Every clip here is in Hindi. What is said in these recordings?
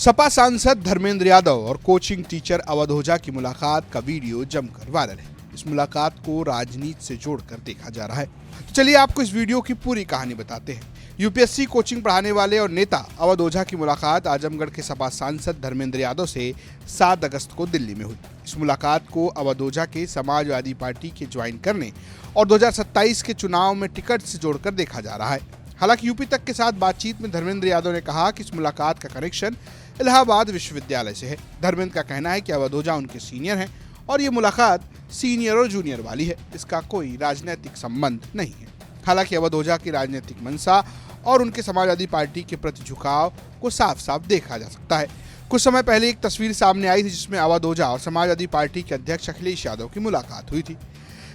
सपा सांसद धर्मेंद्र यादव और कोचिंग टीचर अवध ओझा की मुलाकात का वीडियो जमकर वायरल है। इस मुलाकात को राजनीति से जोड़कर देखा जा रहा है। तो चलिए आपको इस वीडियो की पूरी कहानी बताते हैं। यूपीएससी कोचिंग पढ़ाने वाले और नेता अवध ओझा की मुलाकात आजमगढ़ के सपा सांसद धर्मेंद्र यादव से 7 अगस्त को दिल्ली में हुई। इस मुलाकात को अवध ओझा के समाजवादी पार्टी के ज्वाइन करने और 2027 के चुनाव में टिकट से जोड़कर देखा जा रहा है। हालांकि यूपी तक के साथ बातचीत में धर्मेंद्र यादव ने कहा कि इस मुलाकात का कनेक्शन इलाहाबाद विश्वविद्यालय से है। धर्मेंद्र का कहना है कि अवध ओझा उनके सीनियर हैं और ये मुलाकात सीनियर और जूनियर वाली है, इसका कोई राजनीतिक संबंध नहीं है। हालांकि अवध ओझा की राजनीतिक मंशा और उनके समाजवादी पार्टी के प्रति झुकाव को साफ साफ देखा जा सकता है। कुछ समय पहले एक तस्वीर सामने आई थी जिसमें अवध ओझा और समाजवादी पार्टी के अध्यक्ष अखिलेश यादव की मुलाकात हुई थी।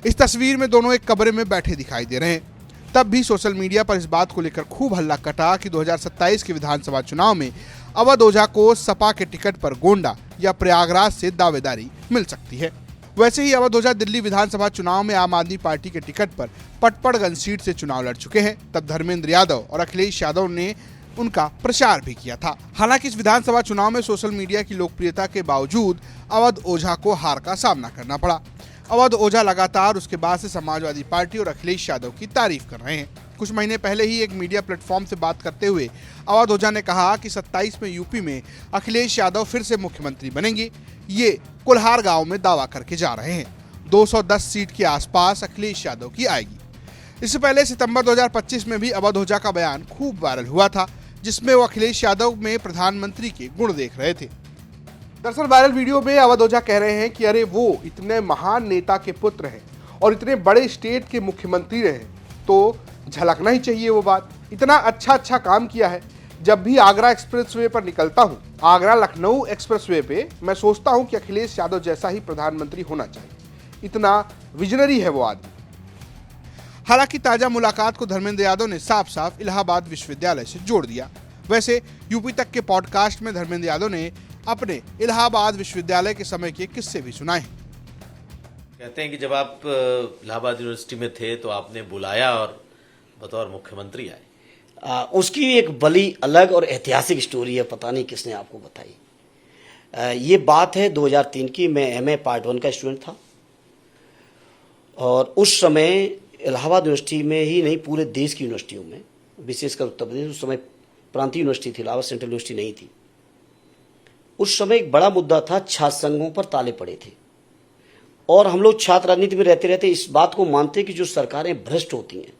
इस तस्वीर में दोनों एक कमरे में बैठे दिखाई दे रहे हैं। तब भी सोशल मीडिया पर इस बात को लेकर खूब हल्ला कटा कि 2027 के विधानसभा चुनाव में अवध ओझा को सपा के टिकट पर गोंडा या प्रयागराज से दावेदारी मिल सकती है। वैसे ही अवध ओझा दिल्ली विधानसभा चुनाव में आम आदमी पार्टी के टिकट पर पटपड़गंज सीट से चुनाव लड़ चुके हैं। तब धर्मेंद्र यादव और अखिलेश यादव ने उनका प्रचार भी किया था। हालांकि इस विधानसभा चुनाव में सोशल मीडिया की लोकप्रियता के बावजूद अवध ओझा को हार का सामना करना पड़ा। अवध ओझा लगातार उसके बाद से समाजवादी पार्टी और अखिलेश यादव की तारीफ कर रहे हैं। कुछ महीने पहले ही एक मीडिया प्लेटफॉर्म से बात करते हुए अवध ओझा ने कहा कि 27 में यूपी में अखिलेश यादव फिर से मुख्यमंत्री बनेंगे। ये कुल्हार गांव में दावा करके जा रहे हैं। 210 सीट के आसपास अखिलेश यादव की आएगी। इससे पहले सितंबर 2025 में भी अवध ओझा का बयान खूब वायरल हुआ था, जिसमें वो अखिलेश यादव में प्रधानमंत्री के गुण देख रहे थे। दरअसल वायरल वीडियो में अवध ओझा कह रहे हैं कि अरे वो इतने महान नेता के पुत्र हैं और इतने बड़े स्टेट के मुख्यमंत्री रहे, तो झलकना ही चाहिए वो बात। इतना अच्छा काम किया है। जब भी आगरा एक्सप्रेसवे पर निकलता हूँ, आगरा लखनऊ एक्सप्रेसवे पे, मैं सोचता हूँ कि अखिलेश यादव जैसा ही प्रधानमंत्री होना चाहिए। इतना विजनरी है वो आदमी। हालांकि ताजा मुलाकात को धर्मेंद्र यादव ने साफ साफ इलाहाबाद विश्वविद्यालय से जोड़ दिया। वैसे यूपी तक के पॉडकास्ट में धर्मेंद्र यादव ने अपने इलाहाबाद विश्वविद्यालय के समय के किस्से भी सुनाए। कहते हैं कि जब आप इलाहाबाद यूनिवर्सिटी में थे तो आपने बुलाया और बतौर मुख्यमंत्री आए। उसकी एक बड़ी अलग और ऐतिहासिक स्टोरी है, पता नहीं किसने आपको बताई। ये बात है 2003 की। मैं एमए पार्ट 1 का स्टूडेंट था और उस समय इलाहाबाद यूनिवर्सिटी में ही नहीं, पूरे देश की यूनिवर्सिटियों में, विशेषकर उत्तर प्रदेश, उस समय प्रांतीय यूनिवर्सिटी थी, इलाहाबाद सेंट्रल यूनिवर्सिटी नहीं थी। उस समय एक बड़ा मुद्दा था, छात्र संघों पर ताले पड़े थे और हम लोग छात्र राजनीति में रहते रहते इस बात को मानते कि जो सरकारें भ्रष्ट होती हैं,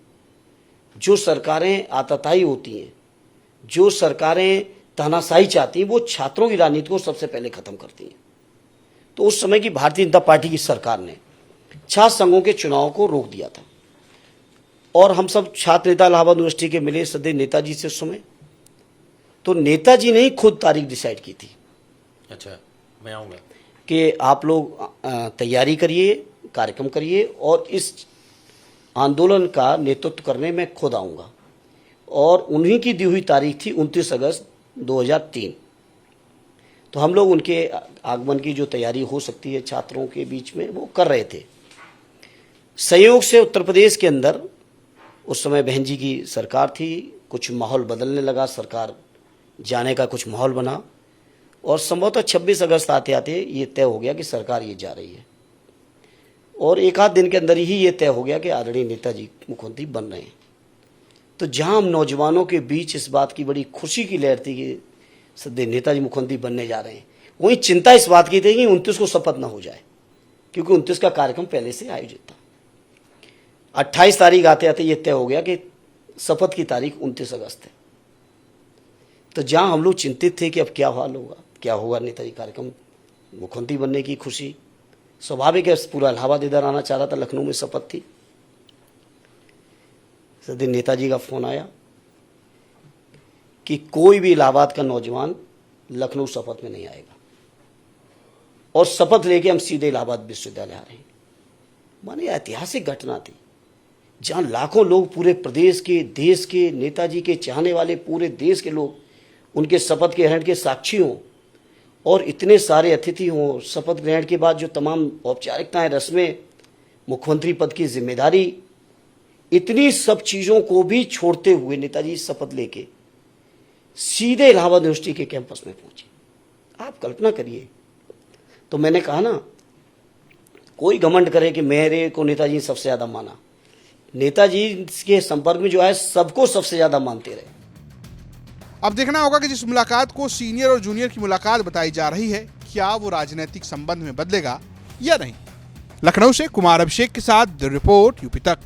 जो सरकारें आतताई होती हैं, जो सरकारें तानाशाही चाहती हैं, वो छात्रों की राजनीति को सबसे पहले खत्म करती हैं। तो उस समय की भारतीय जनता पार्टी की सरकार ने छात्र संघों के चुनाव को रोक दिया था और हम सब छात्र नेता इलाहाबाद यूनिवर्सिटी के मिले सदैव नेताजी से उस समय। तो नेताजी ने ही खुद तारीख डिसाइड की थी। अच्छा, मैं आऊँगा कि आप लोग तैयारी करिए, कार्यक्रम करिए और इस आंदोलन का नेतृत्व करने में खुद आऊँगा। और उन्हीं की दी हुई तारीख थी 29 अगस्त 2003। तो हम लोग उनके आगमन की जो तैयारी हो सकती है छात्रों के बीच में, वो कर रहे थे। संयोग से उत्तर प्रदेश के अंदर उस समय बहन जी की सरकार थी, कुछ माहौल बदलने लगा, सरकार जाने का कुछ माहौल बना और संभवतः 26 अगस्त आते आते ये तय हो गया कि सरकार ये जा रही है और एक आध दिन के अंदर ही ये तय हो गया कि आदरणीय नेताजी मुख्यमंत्री बन रहे हैं। तो जहां हम नौजवानों के बीच इस बात की बड़ी खुशी की लहर थी कि सदैव नेताजी मुख्यमंत्री बनने जा रहे हैं, वहीं चिंता इस बात की थी कि 29 को शपथ ना हो जाए, क्योंकि 29 का कार्यक्रम पहले से आयोजित था। 28 तारीख आते आते ये तय हो गया कि शपथ की तारीख 29 अगस्त है। तो जहां हम लोग चिंतित थे कि अब क्या हाल होगा, क्या होगा, नेताजी कार्यक्रम, मुख्यमंत्री बनने की खुशी, स्वाभाविक है पूरा इलाहाबाद इधर आना चाह रहा था, लखनऊ में शपथ थी। सदैव नेताजी का फोन आया कि कोई भी इलाहाबाद का नौजवान लखनऊ शपथ में नहीं आएगा और शपथ लेके हम सीधे इलाहाबाद विश्वविद्यालय आ रहे हैं। माने ऐतिहासिक घटना थी जहां लाखों लोग पूरे प्रदेश के, देश के, नेताजी के चाहने वाले पूरे देश के लोग उनके शपथ के ग्रहण के साक्षी हों और इतने सारे अतिथि हों। शपथ ग्रहण के बाद जो तमाम औपचारिकताएं, रस्में, मुख्यमंत्री पद की जिम्मेदारी, इतनी सब चीज़ों को भी छोड़ते हुए नेताजी शपथ लेके सीधे इलाहाबाद यूनिवर्सिटी के कैंपस में पहुंचे। आप कल्पना करिए। तो मैंने कहा ना, कोई घमंड करे कि मेरे को नेताजी ने सबसे ज्यादा माना, नेताजी के संपर्क में जो है सबको सबसे ज्यादा मानते रहे। अब देखना होगा कि जिस मुलाकात को सीनियर और जूनियर की मुलाकात बताई जा रही है, क्या वो राजनीतिक संबंध में बदलेगा या नहीं। लखनऊ से कुमार अभिषेक के साथ द रिपोर्ट, यूपी तक।